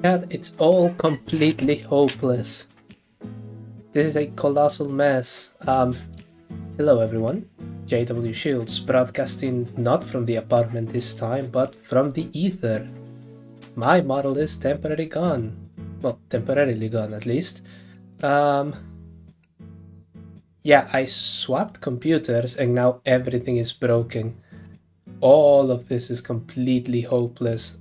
Chat, it's all completely hopeless. This is a colossal mess. Hello everyone. JW Shields, broadcasting not from the apartment this time, but from the ether. My model is temporarily gone. Well, temporarily gone at least. Yeah, I swapped computers and now everything is broken. All of this is completely hopeless.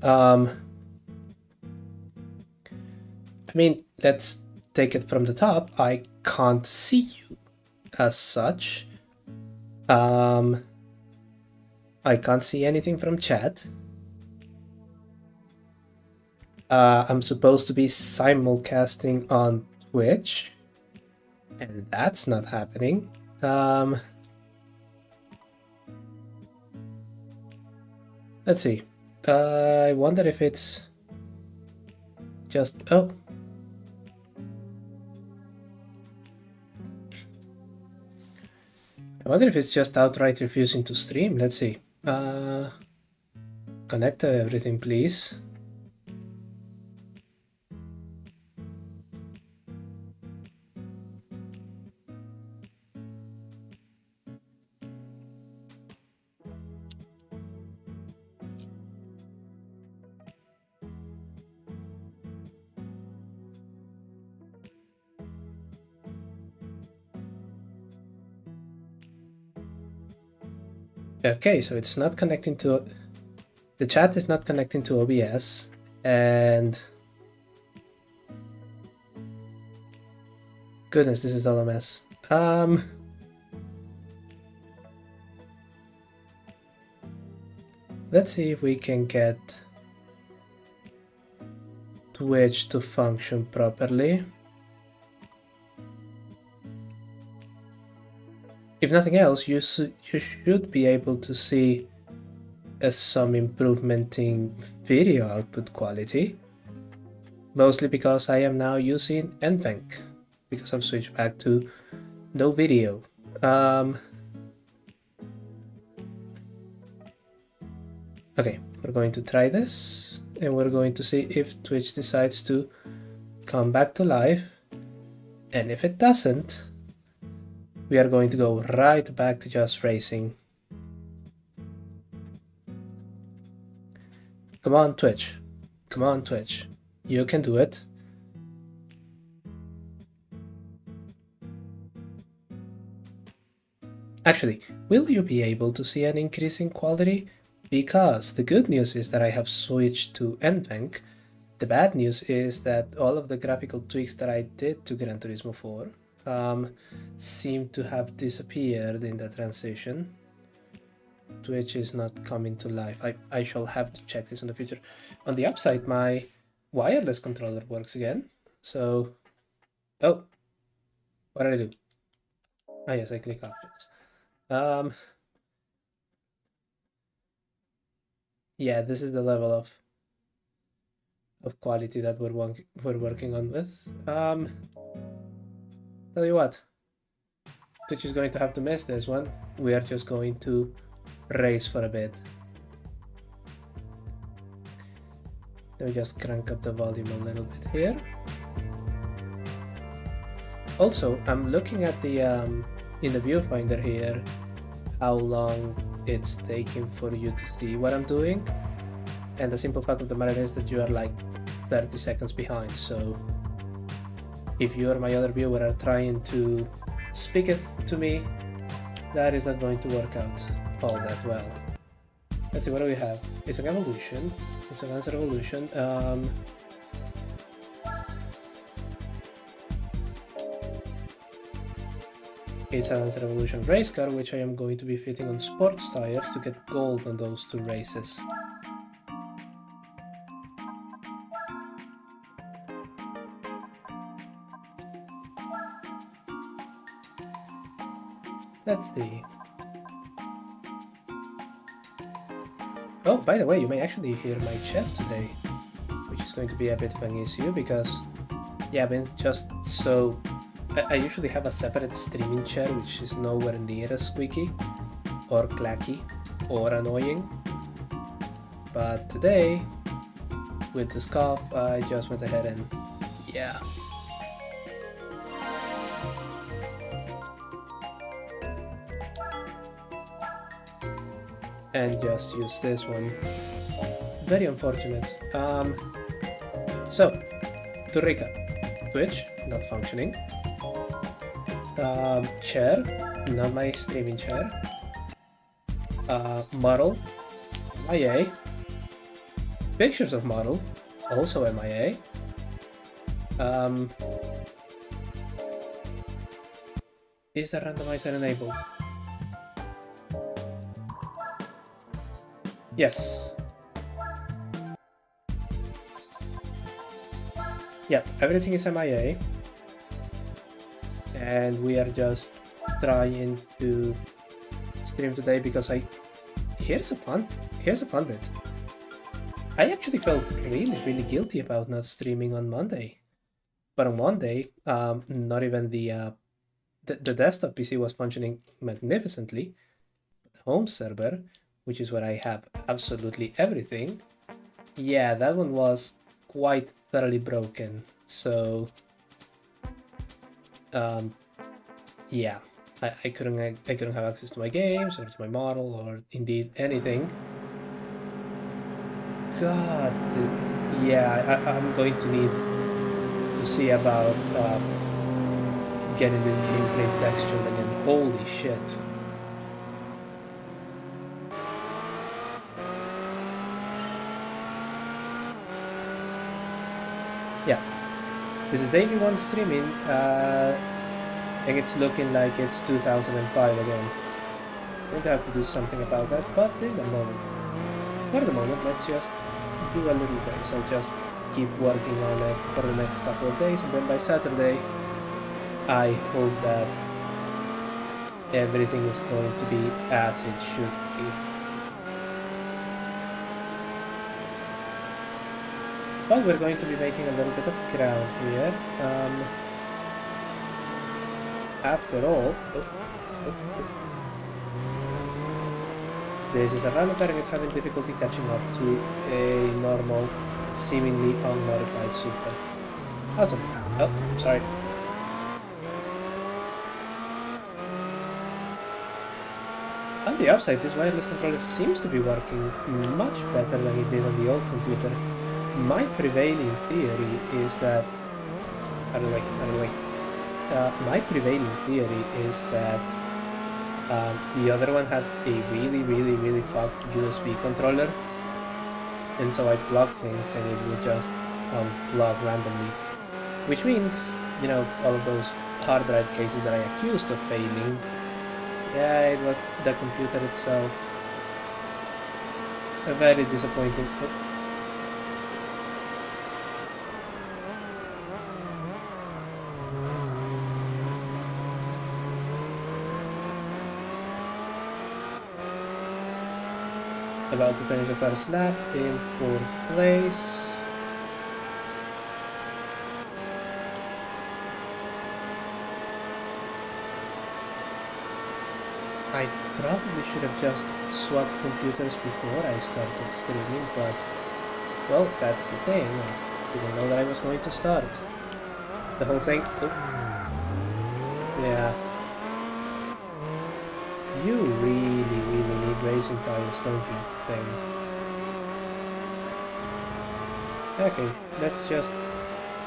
I mean, let's take it from the top. I can't see you as such. I can't see anything from chat. I'm supposed to be simulcasting on Twitch, and that's not happening. Let's see. I wonder if it's just... Oh. I wonder if it's just outright refusing to stream. Let's see. Connect to everything, please. Okay, so it's not connecting to... The chat is not connecting to OBS, and... Goodness, this is all a mess. Let's see if we can get Twitch to function properly. If nothing else, you should be able to see some improvement in video output quality. Mostly because I am now using NVENC, because I've switched back to no video. Okay, we're going to try this, and we're going to see if Twitch decides to come back to life. And if it doesn't, we are going to go right back to just racing. Come on, Twitch. Come on, Twitch. You can do it. Actually, will you be able to see an increase in quality? Because the good news is that I have switched to NVENC. The bad news is that all of the graphical tweaks that I did to Gran Turismo 4 seem to have disappeared in the transition. Twitch is not coming to life. I shall have to check this in the future. On the upside, my wireless controller works again. So, oh, what did I do? Ah, yes, I click options. Yeah, this is the level of quality that we're working on with. Tell you what, Twitch is going to have to miss this one. We are just going to race for a bit. Let me just crank up the volume a little bit here. Also, I'm looking at the in the viewfinder here how long it's taking for you to see what I'm doing, and the simple fact of the matter is that you are like 30 seconds behind. So if you or my other viewer are trying to speak it to me, that is not going to work out all that well. Let's see, what do we have? It's an evolution. It's an answer evolution. It's an answer evolution race car, which I am going to be fitting on sports tires to get gold on those 2 races. Let's see. Oh, by the way, you may actually hear my chat today, which is going to be a bit of an issue because, yeah, I've been just so... I usually have a separate streaming chair which is nowhere near as squeaky, or clacky, or annoying. But today, with the scarf, I just went ahead and yeah. And just use this one. Very unfortunate. So, to recap. Twitch, not functioning. Chair, not my streaming chair. Model, MIA. Pictures of model, also MIA. Is the randomizer enabled? Yes. Yeah, everything is MIA. And we are just trying to stream today because here's a fun bit. I actually felt really guilty about not streaming on Monday. But on Monday, not even the desktop PC was functioning magnificently. The home server, which is where I have absolutely everything, yeah, that one was quite thoroughly broken. So, yeah, I couldn't have access to my games or to my model or indeed anything. God, yeah, I'm going to need to see about getting this gameplay textured again. Holy shit. Yeah, this is AV1 streaming, and it's looking like it's 2005 again. I'm going to have to do something about that, but in the moment, for the moment, let's just do a little race. I'll just keep working on it for the next couple of days, and then by Saturday, I hope that everything is going to be as it should be. But we're going to be making a little bit of ground here. After all, this is a random car and it's having difficulty catching up to a normal, seemingly unmodified Supra. Awesome. Oh, sorry. On the upside, this wireless controller seems to be working much better than it did on the old computer. My prevailing theory is that... Out of the way. My prevailing theory is that the other one had a really fucked USB controller, and so I plugged things and it would just unplug randomly. Which means, you know, all of those hard drive cases that I accused of failing, yeah, it was the computer itself. A very disappointing... About to finish the first lap in 4th place. I probably should have just swapped computers before I started streaming, but, well, that's the thing. I didn't know that I was going to start. The whole thing... Oh. Yeah. You really need racing tires, don't you, thing? Okay, let's just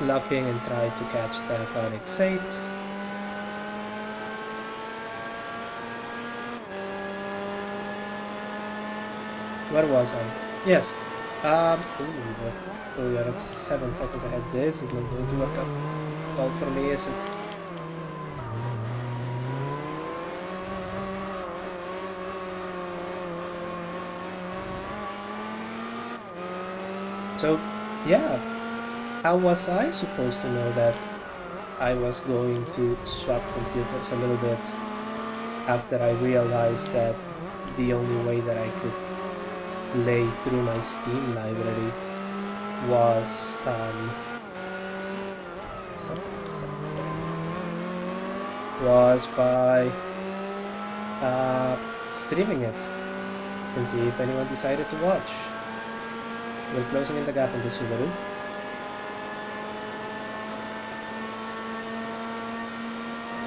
lock in and try to catch that RX-8. Where was I? Yes. Ooh, you're 7 seconds ahead. This is not going to work out well for me, is it? So, yeah, how was I supposed to know that I was going to swap computers a little bit after I realized that the only way that I could play through my Steam library was by streaming it and see if anyone decided to watch. We're closing in the gap on the Subaru.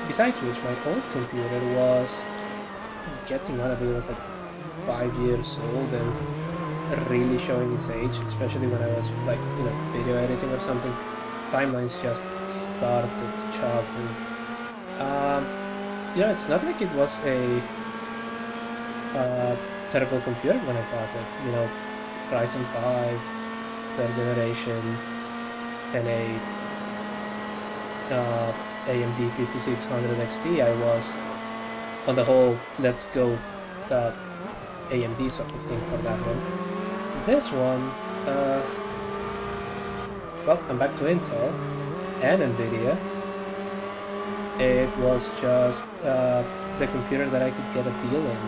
Besides which, my old computer was getting on a bit. It was like 5 years old and really showing its age, especially when I was like, you know, video editing or something. Timelines just started to chop. And, you know, it's not like it was a terrible computer when I bought it. You know, Ryzen 5, 3rd generation, and a AMD 5600 XT. I was, on the whole, let's go AMD sort of thing for that one. This one, well, I'm back to Intel and Nvidia. It was just the computer that I could get a deal in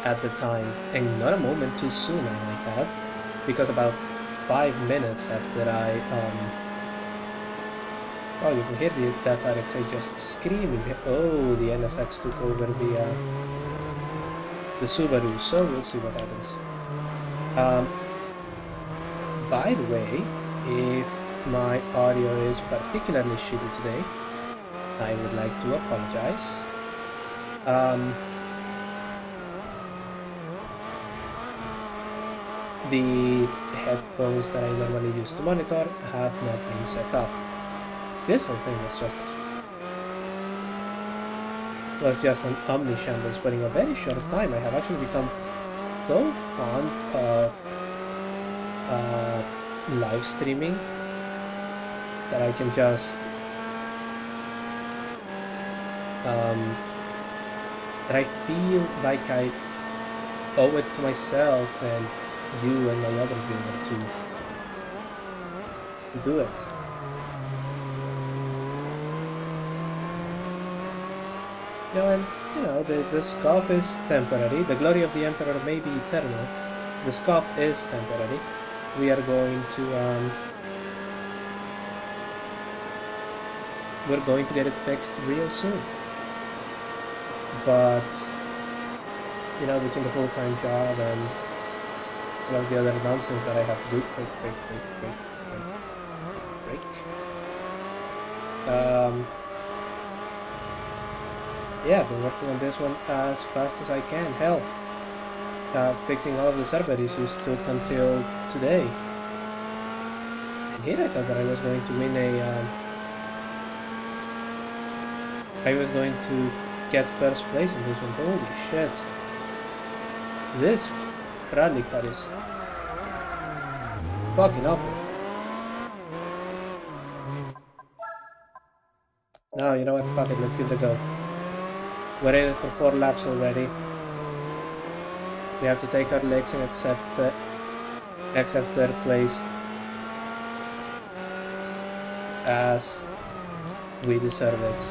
at the time, and not a moment too soon, I might add, because about 5 minutes after I oh, you can hear that RX-8 just screaming. Oh, the NSX took over the Subaru, so we'll see what happens. By the way, if my audio is particularly shitty today, I would like to apologize. The headphones that I normally use to monitor have not been set up. This whole thing was just an omni-shambles, but in a very short time I have actually become so fond of live streaming that I can just that I feel like I owe it to myself and you and my other viewer to do it. You know, and you know, the scoff is temporary. The glory of the Emperor may be eternal. The scoff is temporary. We are going to we're going to get it fixed real soon. But you know, between the full-time job and all of the other nonsense that I have to do, yeah, I've been working on this one as fast as I can. Hell, fixing all of the server issues took until today. And here I thought that I was going to win I was going to get first place in this one. Holy shit. This rally car is fucking awful. No, you know what? Fuck it, let's give it a go. We're in it for 4 laps already. We have to take our legs and accept 3rd place as we deserve it.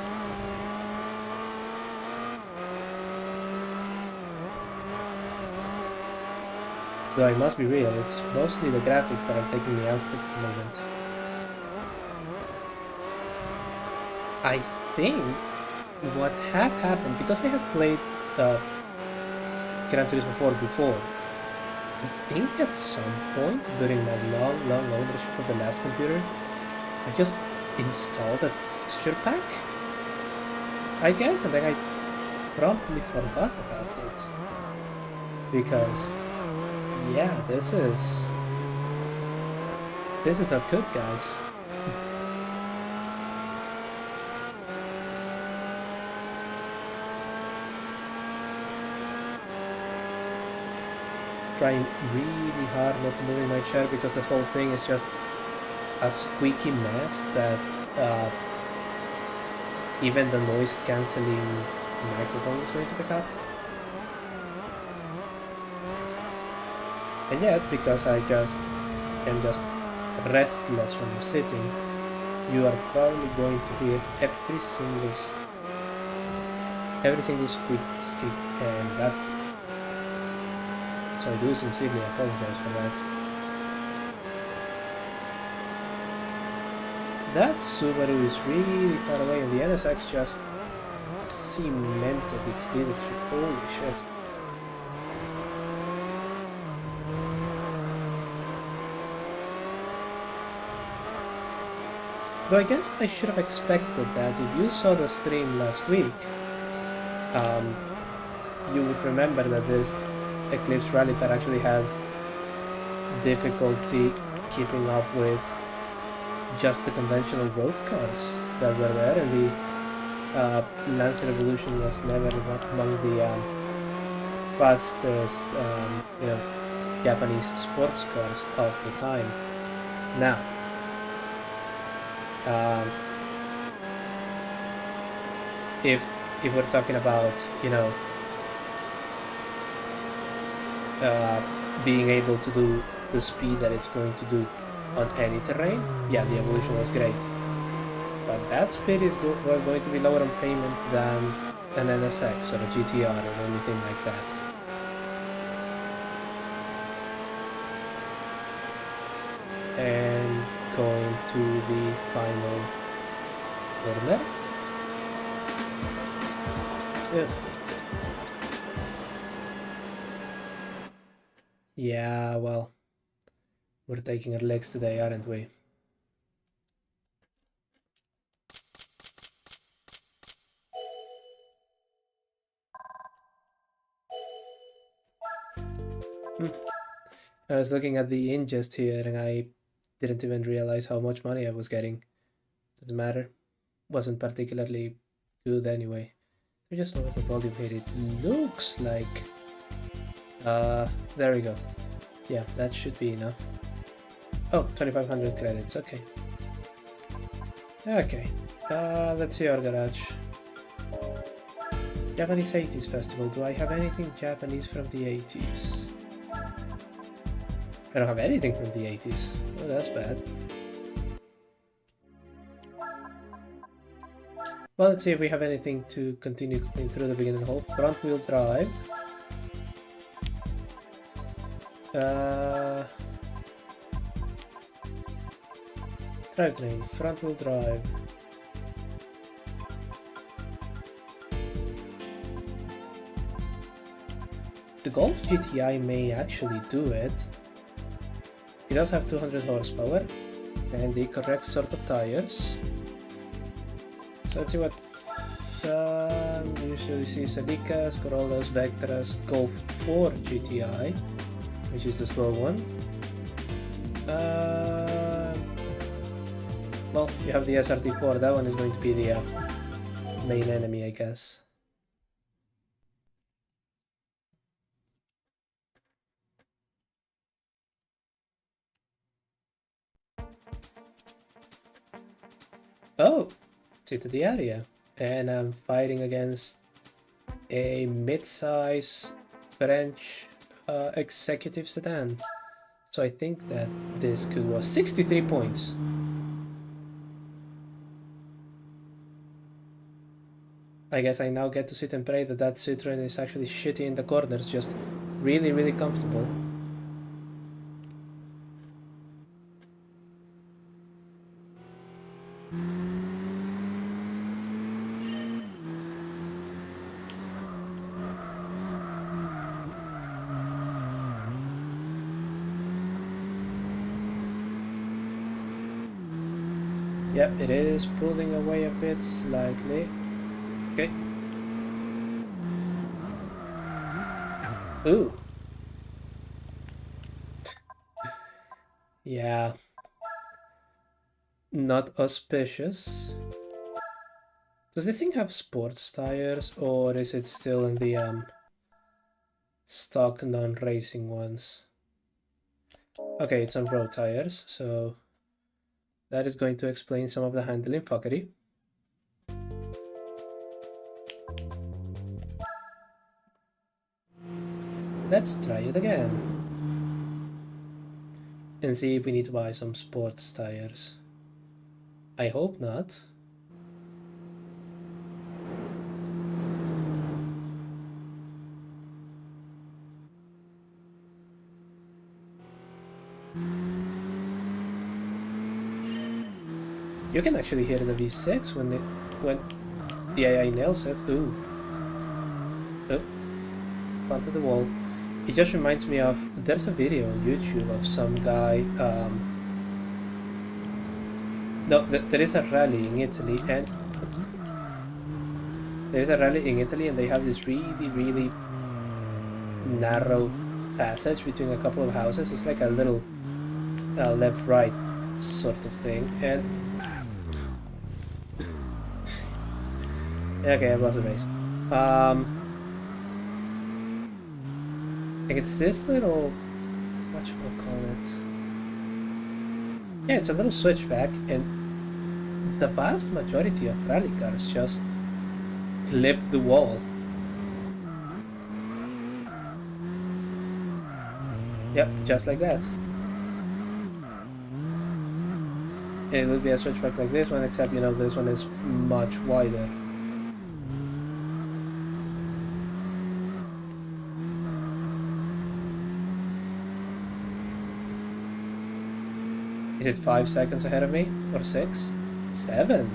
Though I must be real, it's mostly the graphics that are taking me out at the moment. I think what had happened, because I had played Gran Turismo 4 before, I think at some point during my long ownership of the last computer, I just installed a texture pack, I guess, and then I promptly forgot about it. Because, yeah, this is not good, guys. Trying really hard not to move in my chair because the whole thing is just a squeaky mess that even the noise cancelling microphone is going to pick up. And yet, because I am just restless when I'm sitting, you are probably going to hear every single squeak, and that's. So I do sincerely apologize for that. That Subaru is really far away, and the NSX just cemented its leadership. Holy shit. Though I guess I should have expected that if you saw the stream last week, um, you would remember that this Eclipse Rally car actually had difficulty keeping up with just the conventional road cars that were there, and the Lancer Evolution was never among the fastest, Japanese sports cars of the time. Now, if we're talking about, being able to do the speed that it's going to do on any terrain, yeah, the Evolution was great. But that speed was going to be lower on payment than an NSX or a GTR or anything like that. And going to the final corner. Yeah, well, we're taking our legs today, aren't we? I was looking at the ingest here and I didn't even realize how much money I was getting. Doesn't matter. Wasn't particularly good anyway. I just lower the volume here. It looks like... there we go. Yeah, that should be enough. Oh, 2,500 credits, okay. Okay, let's see our garage. Japanese 80s festival. Do I have anything Japanese from the 80s? I don't have anything from the 80s. Oh, that's bad. Well, let's see if we have anything to continue going through the beginning hole. Front wheel drive. Drivetrain, front wheel drive. The Golf GTI may actually do it. It does have 200 horsepower and the correct sort of tires. So let's see what we usually see. Celicas, Corollas, Vectras, Golf 4 GTI, which is the slow one. Well, you have the SRT4, that one is going to be the main enemy, I guess. Oh, to the area. And I'm fighting against a mid-size French executive sedan. So I think that this could was 63 points. I guess I now get to sit and pray that that Citroen is actually shitty in the corners, just really, really comfortable. Yep, it is pulling away a bit slightly. Okay. Ooh. Yeah. Not auspicious. Does the thing have sports tires, or is it still in the stock non-racing ones? Okay, it's on road tires, so that is going to explain some of the handling fuckery. Let's try it again. And see if we need to buy some sports tires. I hope not. You can actually hear the V6 when the AI nails it. Ooh. Oh. Onto the wall. It just reminds me of, there's a video on YouTube of some guy No, there is a rally in Italy, and they have this really, really narrow passage between a couple of houses. It's like a little left-right sort of thing, and okay, I've lost the race. Like it's this little, what should I call it? Yeah, it's a little switchback, and the vast majority of rally cars just clip the wall. Yep, just like that. And it will be a switchback like this one, except, you know, this one is much wider. Is it 5 seconds ahead of me? Or 6? 7?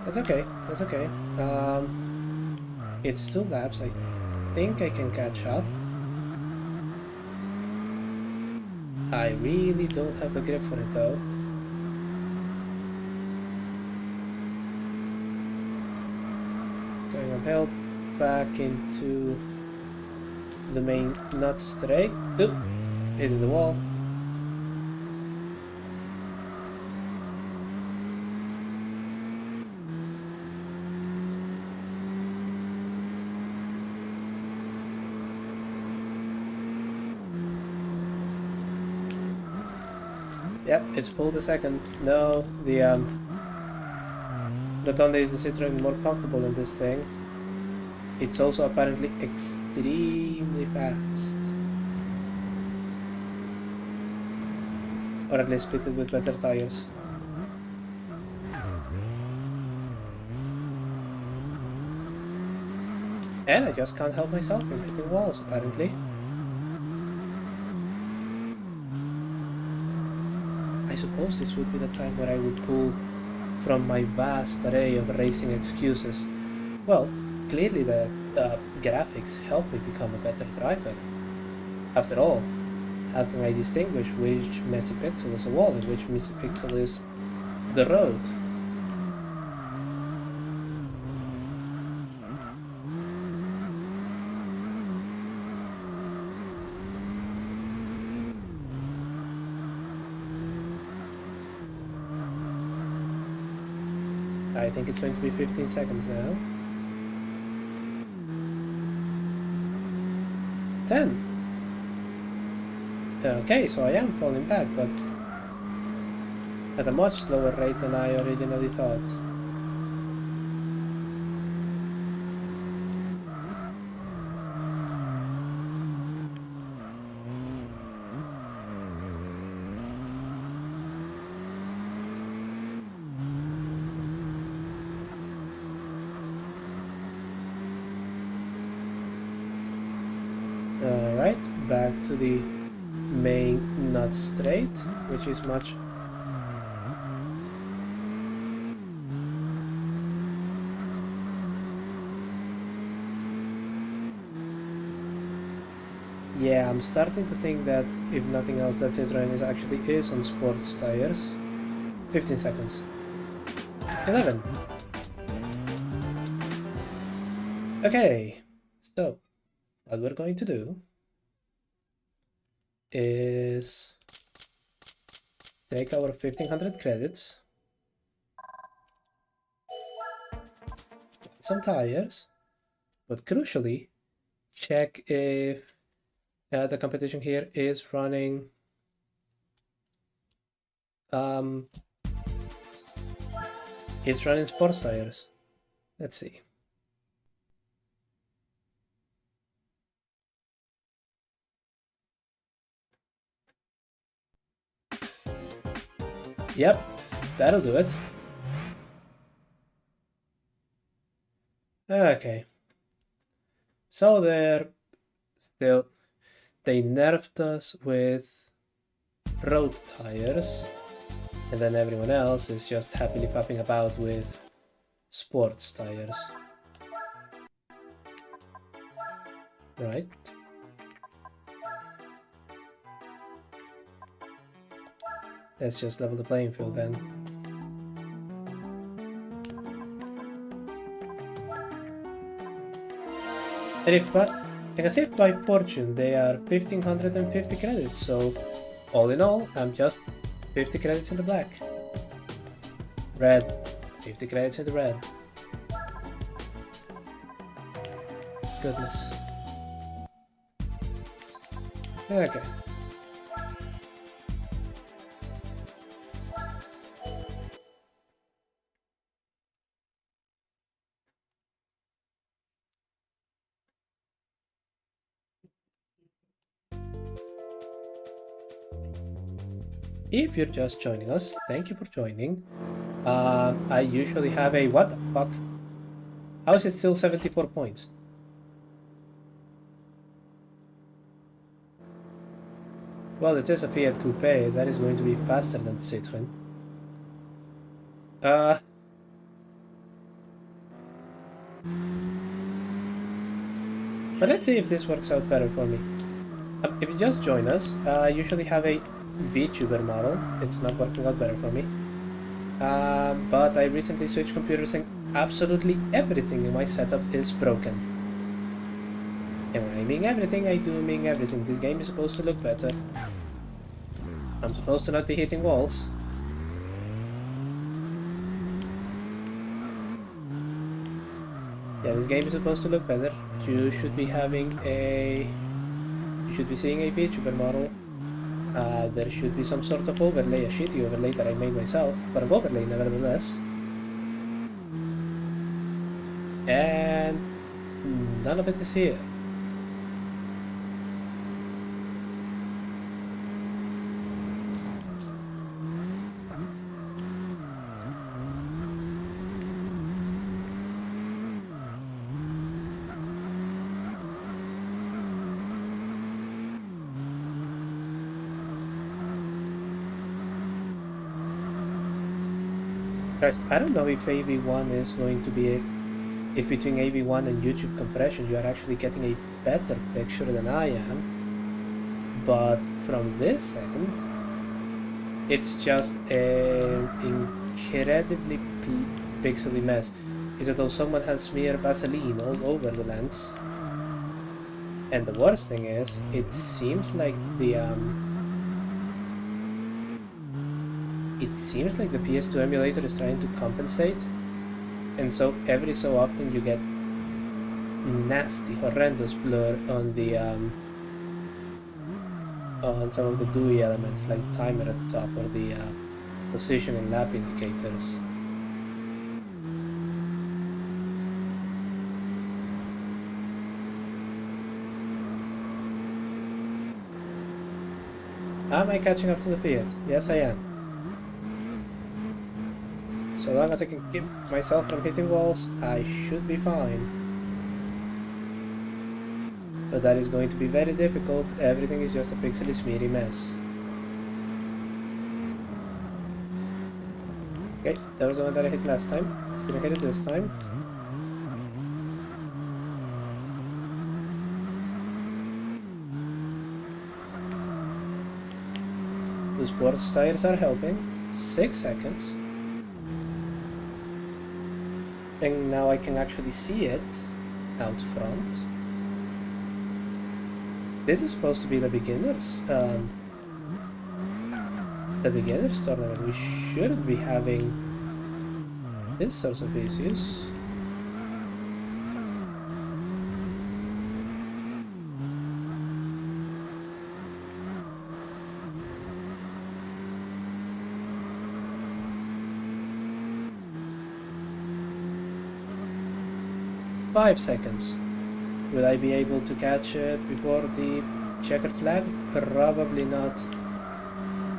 That's okay, that's okay. It's 2 laps, I think I can catch up. I really don't have the grip for it though. Going uphill, back into the main not straight. Oop! Hitting the wall. Yep, it's pulled a second. No, the not only is the Citroen more comfortable in this thing, it's also apparently extremely fast. Or at least fitted with better tires. And I just can't help myself from hitting walls, apparently. I suppose this would be the time where I would pull from my vast array of racing excuses. Well, clearly the graphics help me become a better driver. After all, how can I distinguish which messy pixel is a wall and which messy pixel is the road? I think it's going to be 15 seconds now. 10. Okay, so I am falling back, but at a much slower rate than I originally thought. Alright, back to the main not straight, which is much yeah, I'm starting to think that if nothing else that Citroen is on sports tires. 15 seconds. 11. Okay, so what we're going to do is take our 1500 credits, some tires, but crucially check if the competition here is running it's running sports tires. Let's see. Yep, that'll do it. Okay. So they nerfed us with road tires, and then everyone else is just happily fapping about with Sports tires. Right. Let's just level the playing field then. And if by, like I say, by fortune, they are 1550 credits, so all in all, I'm just 50 credits in the black. Red, 50 credits in the red. Goodness. Okay. If you're just joining us, thank you for joining. I usually have a... What the fuck? How is it still 74 points? Well, it is a Fiat Coupe. That is going to be faster than the Citroën. But let's see if this works out better for me. If you just join us, I usually have a VTuber model. It's not working out better for me. But I recently switched computers and absolutely everything in my setup is broken. And when I mean everything, I do mean everything. This game is supposed to look better. I'm supposed to not be hitting walls. Yeah, this game is supposed to look better. You should be having a... You should be seeing a VTuber model. There should be some sort of overlay, a shitty overlay that I made myself, but an overlay nevertheless. And none of it is here. Christ, I don't know if AV1 is going to be if between AV1 and YouTube compression you are actually getting a better picture than I am, but from this end it's just an incredibly pixely mess. It's as though someone has smeared Vaseline all over the lens, and the worst thing is it seems like the PS2 emulator is trying to compensate, and so every so often you get nasty, horrendous blur on the on some of the GUI elements, like the timer at the top or the position and lap indicators. Am I catching up to the Fiat? Yes, I am. So long as I can keep myself from hitting walls, I should be fine. But that is going to be very difficult. Everything is just a pixely smeary mess. Okay, that was the one that I hit last time. Gonna hit it this time. The sports tires are helping. 6 seconds. And now I can actually see it out front. This is supposed to be the beginners tournament. We shouldn't be having this sorts of issues. Five seconds. Will I be able to catch it before the checkered flag? Probably not.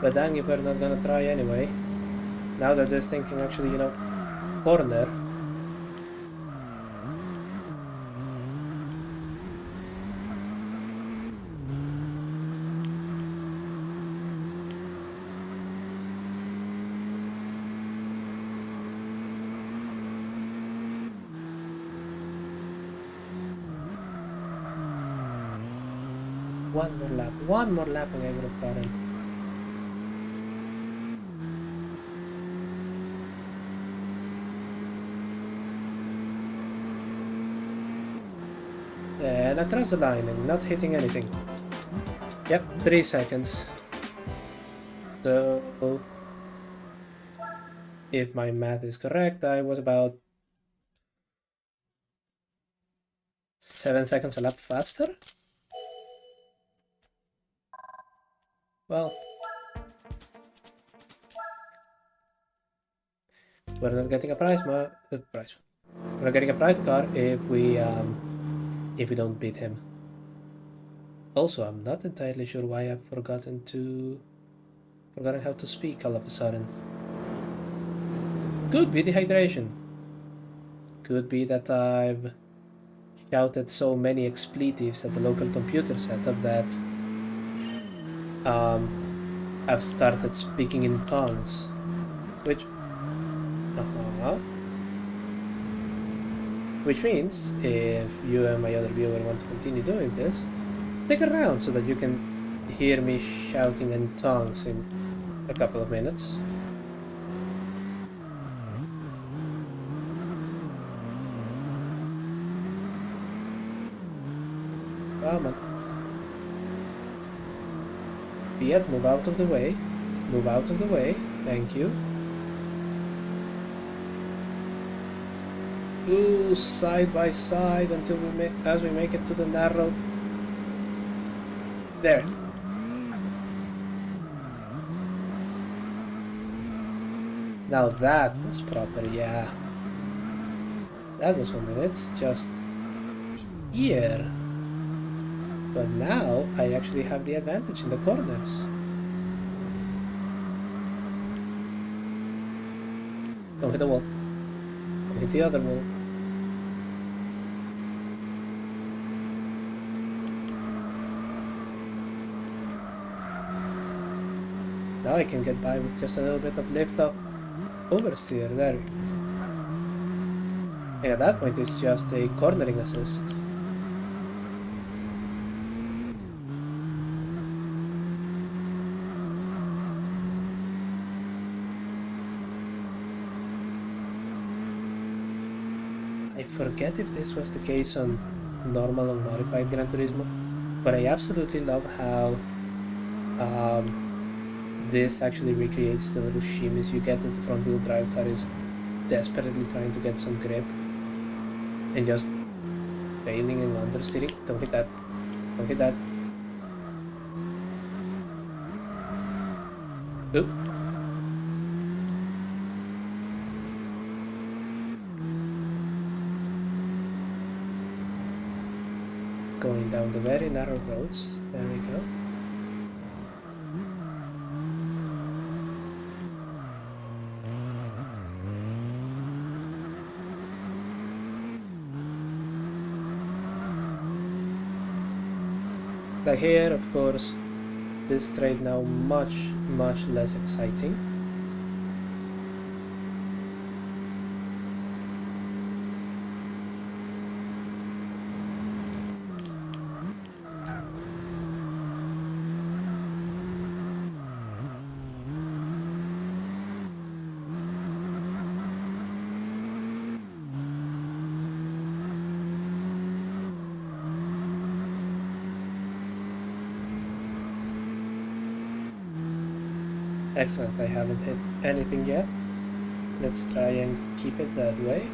But dang if we're not gonna try anyway. Now that this thing can actually, you know, corner. One more lap and I would have gotten. And across the line and not hitting anything. Yep, 3 seconds. So, if my math is correct, I was about 7 seconds a lap faster? Well, we're not getting a prize, We're not getting a prize card if we don't beat him. Also, I'm not entirely sure why I've forgotten how to speak all of a sudden. Could be dehydration. Could be that I've shouted so many expletives at the local computer setup that I've started speaking in tongues, which means if you and my other viewer want to continue doing this, stick around so that you can hear me shouting in tongues in a couple of minutes. Come on. Fiat, move out of the way. Move out of the way. Thank you. Ooh, side by side until as we make it to the narrow. There. Now that was proper, yeah. That was 1 minute, just here. But now I actually have the advantage in the corners. Don't hit the wall. Don't hit the other wall. Now I can get by with just a little bit of lift up oversteer there. And at that point it's just a cornering assist. I forget if this was the case on normal or modified Gran Turismo, but I absolutely love how this actually recreates the little shimmies you get as the front wheel drive car is desperately trying to get some grip and just failing and understeering. Don't hit that. Don't hit that. Oop. Going down the very narrow roads. There we go. Like here, of course, this straight now much less exciting. Excellent, I haven't hit anything yet. Let's try and keep it that way.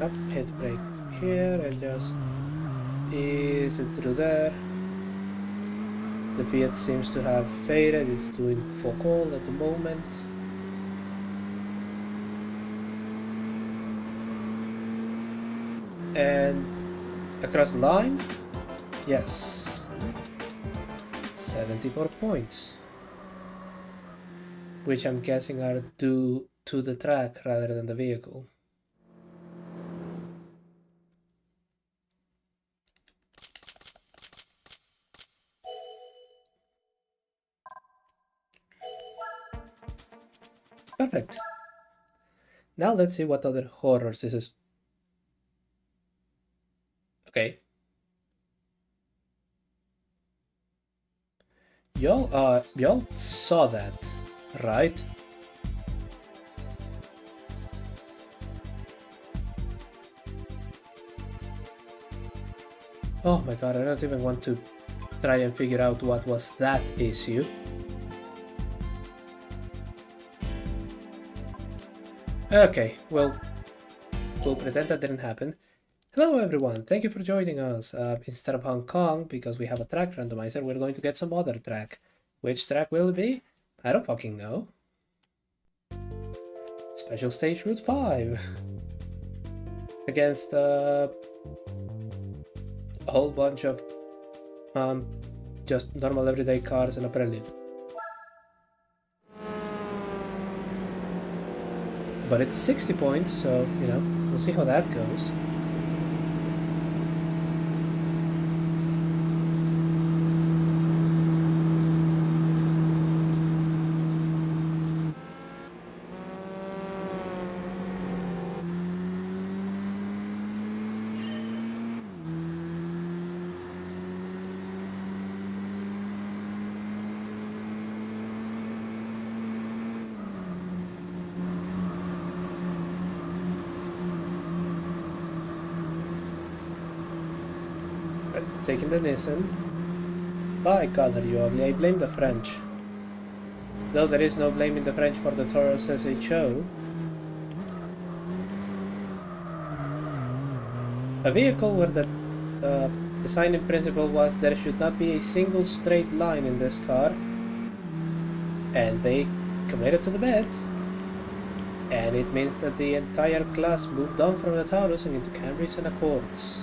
Up, hit brake here and just ease it through there. The Fiat seems to have faded, it's doing fuck all at the moment. And across the line, yes, 74 points. which I'm guessing are due to the track rather than the vehicle. Perfect. Now let's see what other horrors this is. Okay. Y'all saw that, right? Oh my god, I don't even want to try and figure out what was that issue. Okay, well, we'll pretend that didn't happen. Hello everyone, thank you for joining us. Instead of Hong Kong, because we have a track randomizer, we're going to get some other track. Which track will it be? I don't fucking know. Special Stage Route 5. Against a whole bunch of just normal everyday cars and a prelude. But it's 60 points, so, you know, we'll see how that goes. Taking the Nissan. By God, I blame the French. Though there is no blaming the French for the Taurus SHO. A vehicle where the designing principle was there should not be a single straight line in this car. And they committed to the bet. And it means that the entire class moved on from the Taurus and into Camrys and Accords.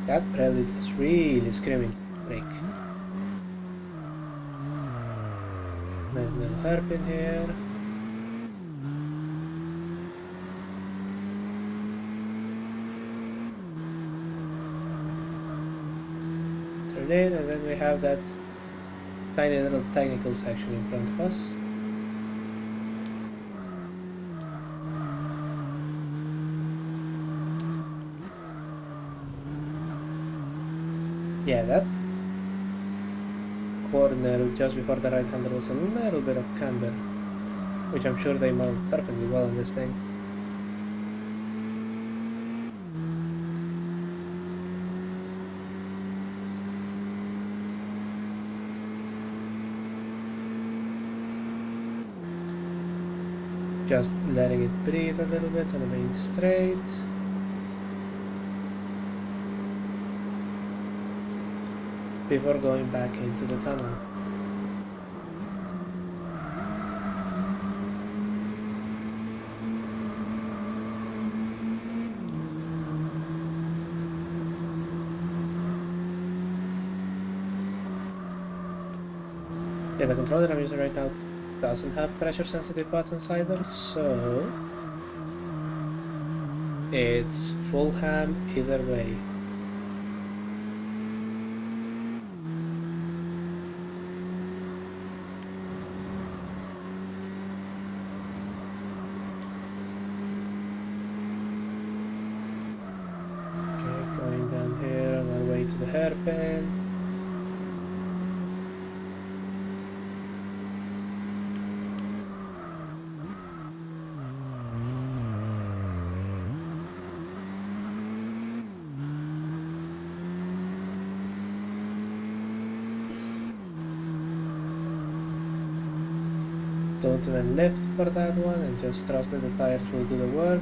That prelude was really screaming. Break. Nice little hairpin here. Turn in, and then we have that tiny little technical section in front of us. Yeah, that corner just before the right hander was a little bit of camber, which I'm sure they modeled perfectly well on this thing. Just letting it breathe a little bit on the main straight. Before going back into the tunnel. Yeah, the controller I'm using right now doesn't have pressure sensitive buttons either, so it's full ham either way. To the hairpin. Don't even lift for that one and just trust that the tires will do the work.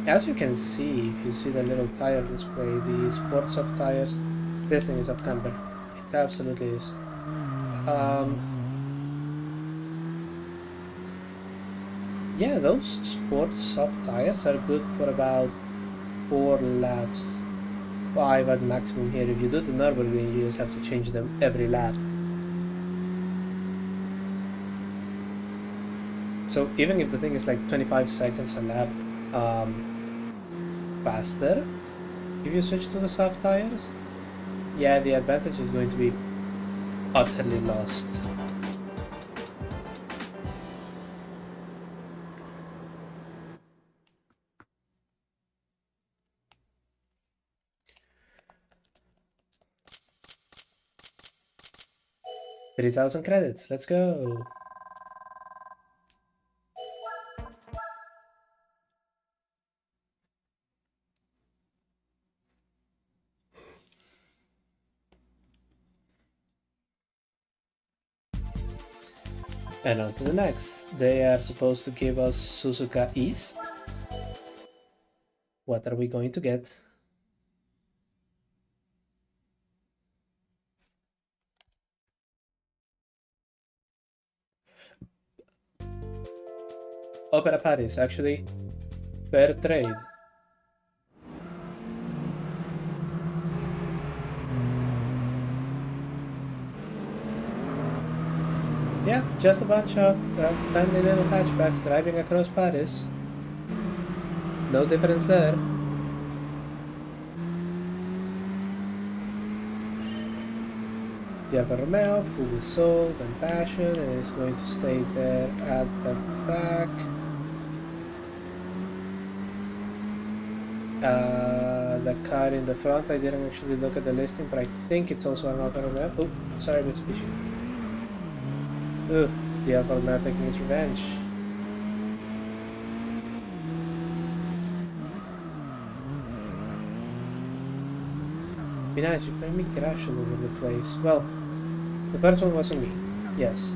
As you can see, if you see the little tire display, the sports soft tires, this thing is off camber. It absolutely is. Yeah, those sports soft tires are good for about 4 laps. 5 at maximum here. If you do the Nürburgring, you just have to change them every lap. So even if the thing is like 25 seconds a lap faster, if you switch to the soft tires, yeah, the advantage is going to be utterly lost. $3,000 credits, let's go! And on to the next. They are supposed to give us Suzuka East. What are we going to get? Opera Paris, actually. Fair trade. Yeah, just a bunch of tiny little hatchbacks driving across Paris. No difference there. The Alfa Romeo, full with soul and passion, and is going to stay there at the back. The car in the front, I didn't actually look at the listing, but I think it's also an Alfa Romeo. Oh, sorry, Mitsubishi. Ooh, the Alfa Romeo taking its revenge. Be nice, you made me crash all over the place. Well, the first one wasn't me, yes.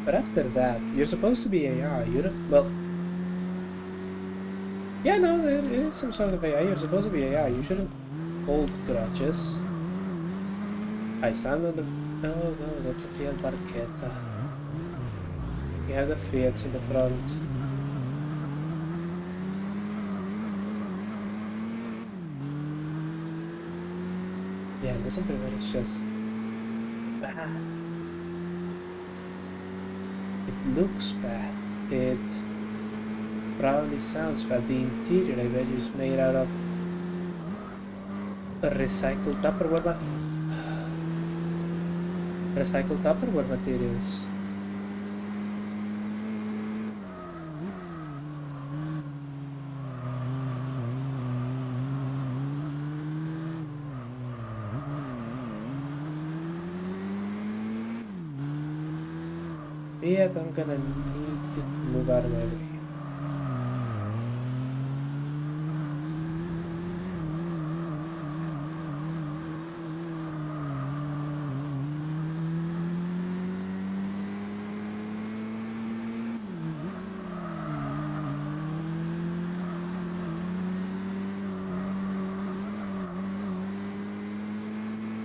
But after that, you're supposed to be AI, you don't, well... Yeah, no, there is some sort of AI, you're supposed to be AI, you shouldn't hold grudges. I stand on the... Oh no, that's a Fiat Barchetta. You have the Fiats in the front. Yeah, this implement is just bad. It looks bad. It probably sounds bad. The interior, I bet, is made out of recycled Tupperware materials. Fiat, I'm gonna need you to move out of my way.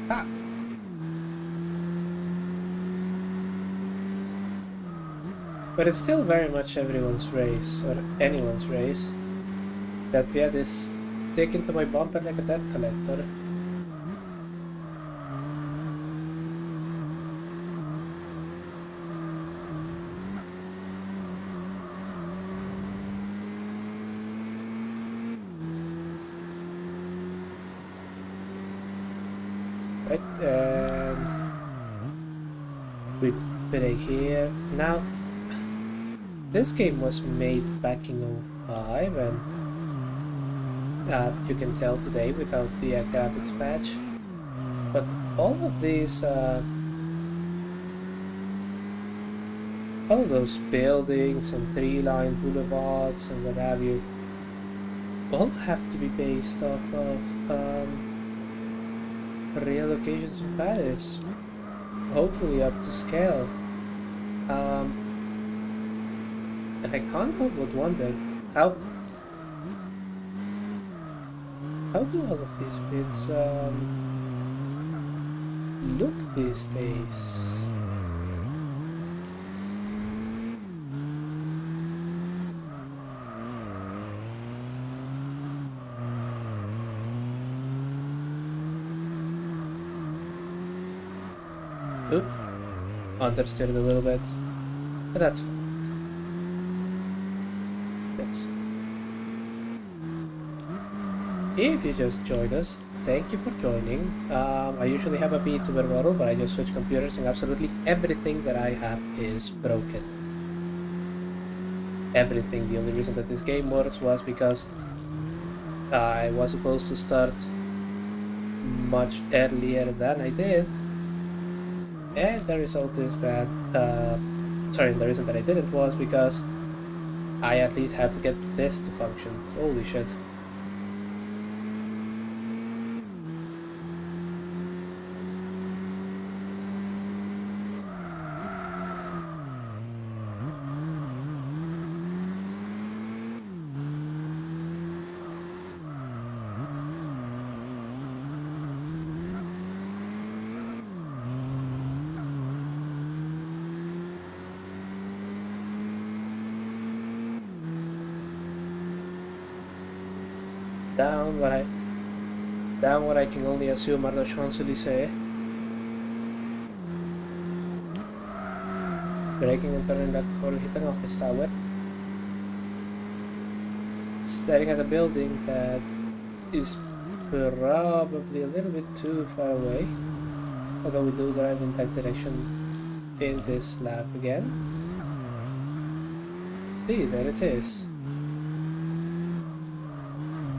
Ah! But it's still very much everyone's race, or anyone's race. That Fiat is sticking to my bumper like a debt collector. Right, and we break here. Now, this game was made back in 05, and you can tell today without the graphics patch. But all of these, all of those buildings and tree-lined boulevards and what have you, all have to be based off of real locations in Paris, hopefully up to scale. And I can't help but wonder how do all of these bits look these days? Oop, understeered a little bit, but that's fine. Yes. If you just joined us, thank you for joining. I usually have a VTuber model, but I just switched computers and absolutely everything that I have is broken. Everything. The only reason that this game works was because I was supposed to start much earlier than I did, and the result is that, the reason that I didn't was because I at least had to get this to function. Holy shit. Down what I can only assume are the Champs-Élysées. Braking and turning back before hitting office tower. Staring at a building that is probably a little bit too far away. Although we do drive in that direction in this lap again. See, there it is.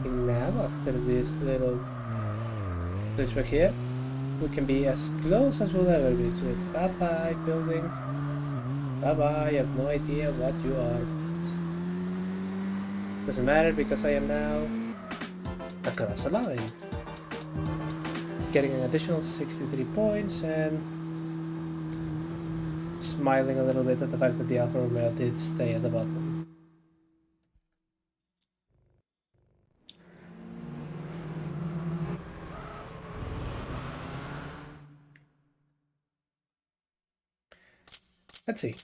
And now, after this little switchback here, we can be as close as we'll ever be to it. Bye bye, building. Bye bye, I have no idea what you are, but doesn't matter because I am now across the line. Getting an additional 63 points and smiling a little bit at the fact that the Alfa Romeo did stay at the bottom. Let's see.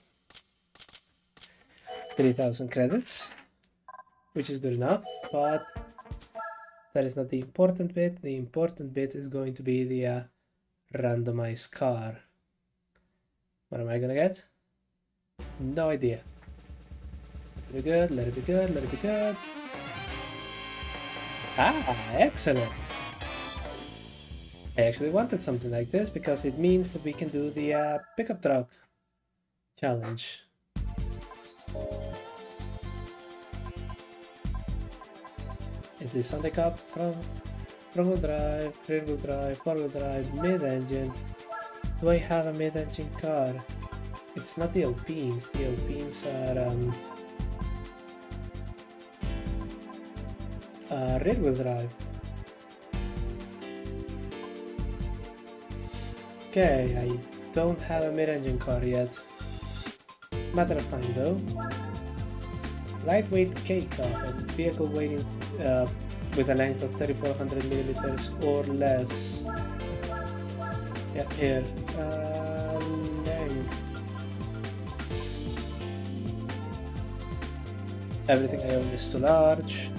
3,000 credits, which is good enough, but that is not the important bit. The important bit is going to be the randomized car. What am I gonna get? No idea. Let it be good, let it be good, let it be good. Ah, excellent! I actually wanted something like this because it means that we can do the pickup truck challenge. Is this on the cup? Front-wheel drive, rear-wheel drive, four-wheel drive, mid-engine. Do I have a mid-engine car? It's not the Alpines. The Alpines are rear-wheel drive. Okay, I don't have a mid-engine car yet. Matter of time though. Lightweight K-Cup, a vehicle weighing with a length of 3400 millimeters or less. Yeah, here. Length. Everything I own is too large.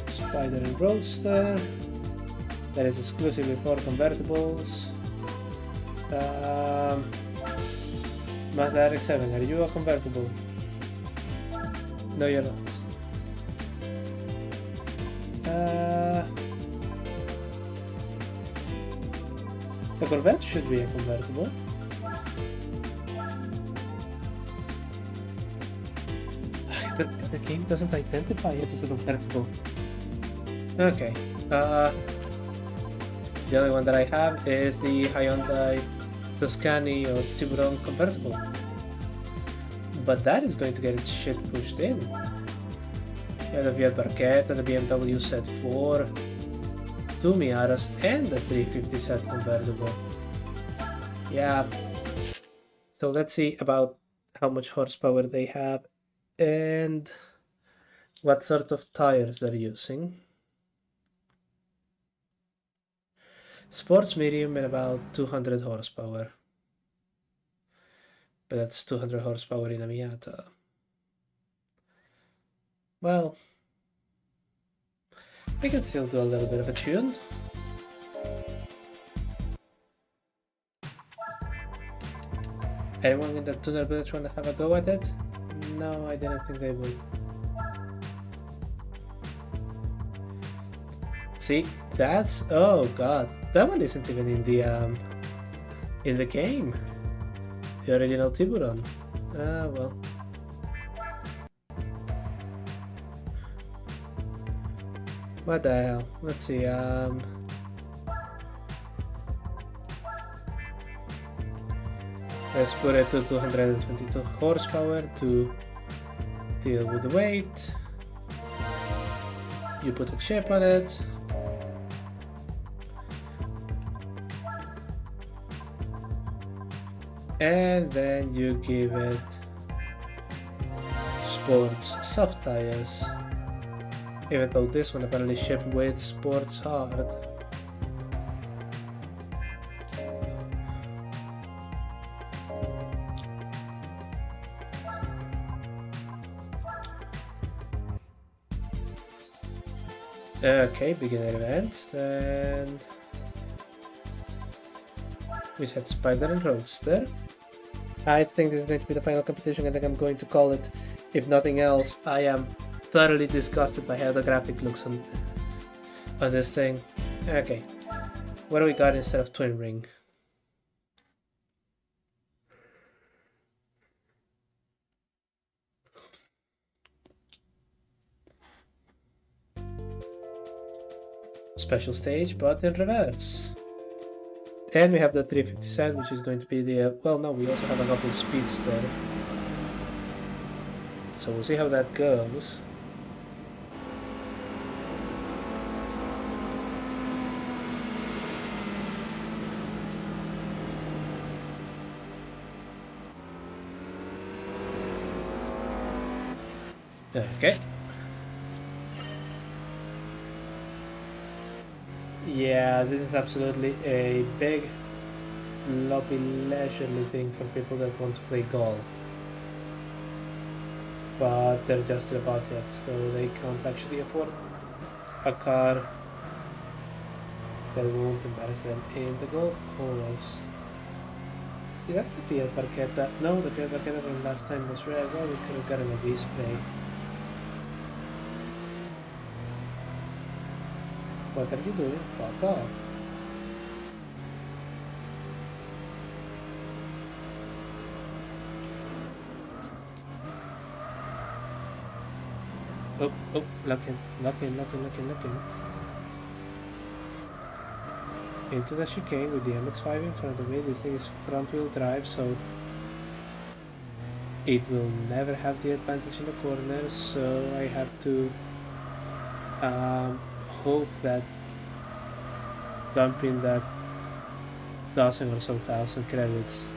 Spider and Roadster. That is exclusively for convertibles. Mazda RX-7, are you a convertible? No, you're not. The Corvette should be a convertible. The game doesn't identify it as a convertible. Okay. The only one that I have is the Hyundai Tuscany or Tiburon convertible. But that is going to get its shit pushed in. Yeah, the Fiat Barchetta, the BMW Z4, 2 Miatas, and the 350Z convertible. Yeah. So let's see about how much horsepower they have and what sort of tires they're using. Sports medium and about 200 horsepower. But that's 200 horsepower in a Miata. Well, we can still do a little bit of a tune. Anyone in the tunnel village want to have a go at it? No, I didn't think they would. See, that's... oh god, that one isn't even in the game. The original Tiburon. Ah, well. What the hell? Let's see, let's put it to 222 horsepower to deal with the weight. You put a chip on it. And then you give it sports soft tires. Even though this one apparently shipped with sports hard. Okay, beginner event, then we said Spider and Roadster. I think this is going to be the final competition. I think I'm going to call it. If nothing else, I am thoroughly disgusted by how the graphic looks on this thing. Okay, what do we got instead of Twin Ring? Special stage, but in reverse. And we have the 357, which is going to be the... well, no, we also have a couple Speedster. So we'll see how that goes. Okay. Yeah, this is absolutely a big, lobby, leisurely thing for people that want to play golf. But they're just in a budget, so they can't actually afford a car that won't embarrass them in the golf course. See, that's the PL Parqueta. No, the PL Parqueta from last time was red. Well, we could have gotten a V-spray. What are you doing? Fuck off. Oh, lock in. Into the chicane with the MX-5 in front of me. This thing is front-wheel drive, so it will never have the advantage in the corners, so I have to hope that dumping that dozen or so thousand credits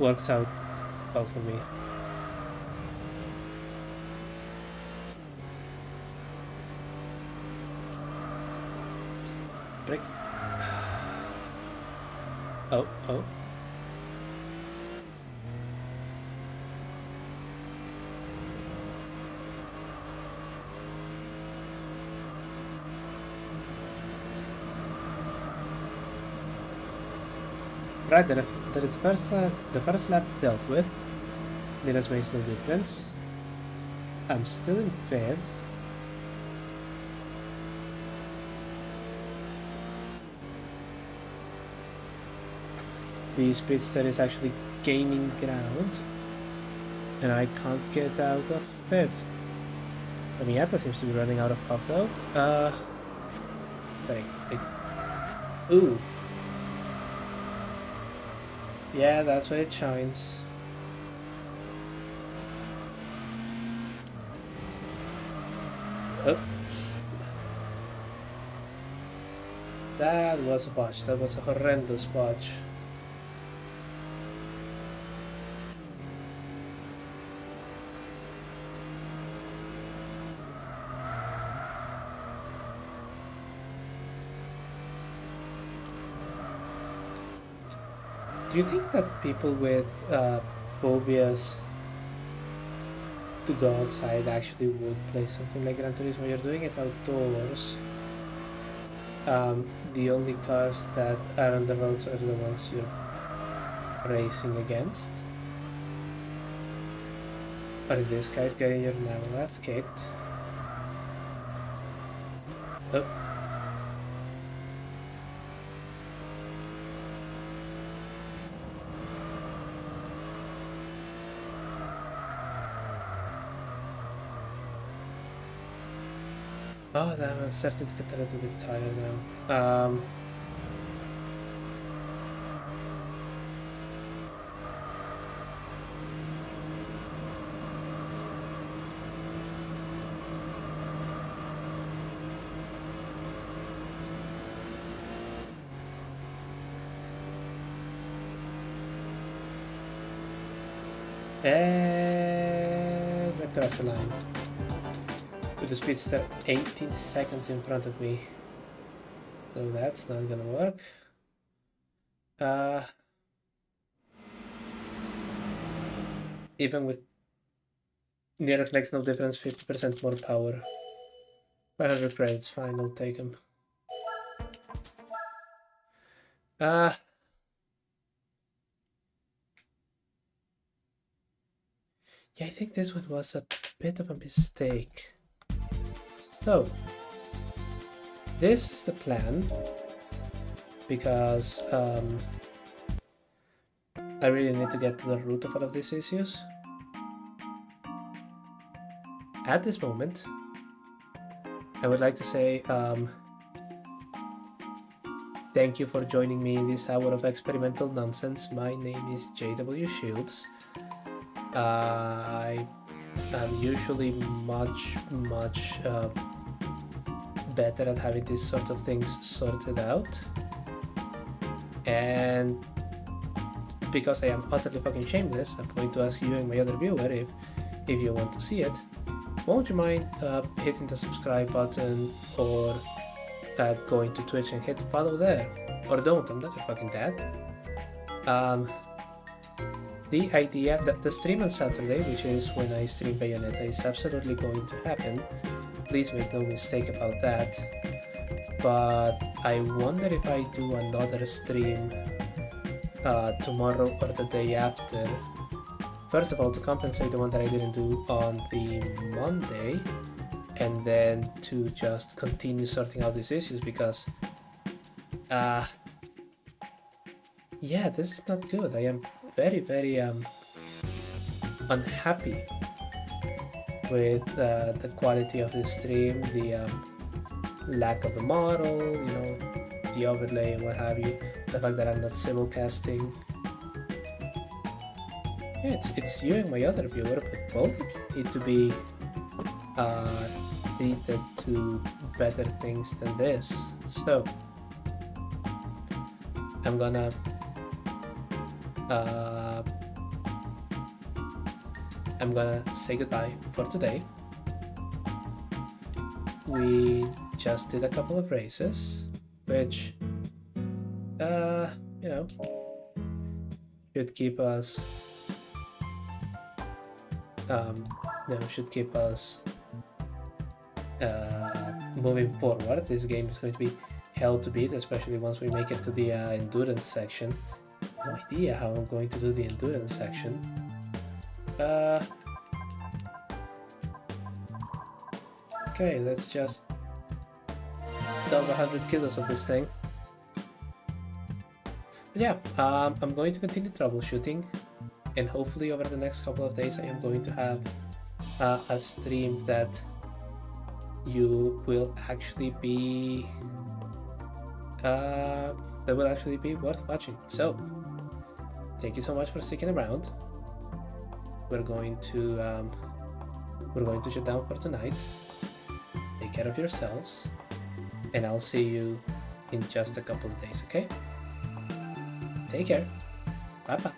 works out well for me. Break. Oh. Right, there is the first lap dealt with. Nearest makes no difference. I'm still in 5th. The Speedster is actually gaining ground, and I can't get out of 5th. The Miata seems to be running out of puff though. Ooh. Yeah, that's where it shines. Oh. That was a botch. That was a horrendous botch. Do you think that people with phobias to go outside actually would play something like Gran Turismo? You're doing it outdoors. The only cars that are on the roads are the ones you're racing against. Or in this case, getting your narrow ass kicked. Oh. Oh, damn, I'm starting to get a little bit tired now. And across the line. With the speedster 18 seconds in front of me. So that's not gonna work. Even with nearest makes no difference, 50% more power. 500 credits, fine, I'll take them. Yeah, I think this one was a bit of a mistake. So, this is the plan, because I really need to get to the root of all of these issues. At this moment, I would like to say thank you for joining me in this hour of experimental nonsense. My name is JW Shields. I am usually much better at having these sorts of things sorted out, and because I am utterly fucking shameless, I'm going to ask you and my other viewer if you want to see it, won't you mind hitting the subscribe button, or going to Twitch and hit follow there, or don't, I'm not your fucking dad. The idea that the stream on Saturday, which is when I stream Bayonetta, is absolutely going to happen. Please make no mistake about that. But I wonder if I do another stream tomorrow or the day after. First of all, to compensate the one that I didn't do on the Monday, and then to just continue sorting out these issues, because yeah, this is not good. I am very unhappy with the quality of this stream, the lack of the model, you know, the overlay and what have you, the fact that I'm not simulcasting. Yeah, it's you and my other viewer, but both of you need to be treated to better things than this. So I'm gonna say goodbye for today. We just did a couple of races, which you know, should keep us moving forward. This game is going to be hell to beat, especially once we make it to the endurance section. No idea how I'm going to do the endurance section. Okay, let's just dump 100 kilos of this thing. But yeah, I'm going to continue troubleshooting, and hopefully over the next couple of days I am going to have a stream that you will actually be worth watching. So thank you so much for sticking around. We're going to shut down for tonight. Take care of yourselves, and I'll see you in just a couple of days, okay? Take care. Bye bye.